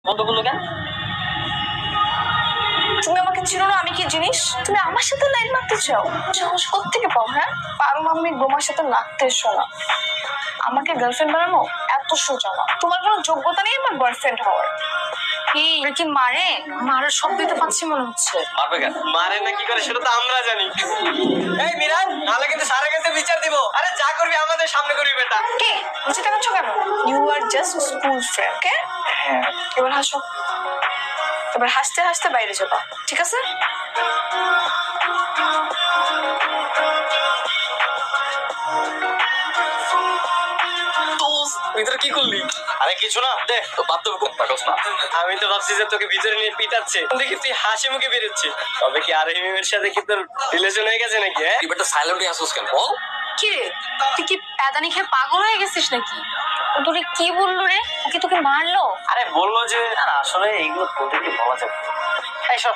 বন্ধ করলো কেন? তুমি আমাকে চিনো না আমি কি জিনিস? তুমি আমার সাথে লাইন মারতে চাও? সাহস কোত্থেকে পাও? হ্যাঁ, পারো মাম্মি বোমার সাথে লাগতে এসো না। আমাকে গার্লফ্রেন্ড বানানো এত সোজা না। তোমার কোনো যোগ্যতা নেই আমার বয়ফ্রেন্ড হওয়ার। কি মারে? মারার শব্দই তো পাচ্ছি মনে হচ্ছে। মারবে কেন? মারে না কি করে সেটা তো আমরা জানি। এই মিরান, নাহলে কিন্তু স্যারের কাছে বিচার দিব। আরে যা করবি আমাদের সামনে করবি বেটা। কে বুঝতে পারছো কেন? You are just school friend. কে? হ্যাঁ। এবার হাসো। এবার হাসতে হাসতে বাইরে যাবা, ঠিক আছে? ভিতরে কি করলি? আরে কিছু না, দে তো বাদ দেবো কোন পাগস না। আমি তো ভাবছি যে তোকে ভিতরে নিয়ে পিটাচ্ছে, দেখি তুই হাসি মুখে বেরোচ্ছিস। তবে কি আর হিমের সাথে কি তোর রিলেশন হয়ে গেছে নাকি? হ্যাঁ, তুই বেটা সাইলেন্টলি আসোস কেন বল? কি রে, তুই কি প্যাদানি খেয়ে পাগল হয়ে গেছিস নাকি? ও তোরে কি বললো রে? ও কি তোকে মারলো? আরে বললো যে আসলে এইগুলো তোদেরকে বলা যাবে না। এই সব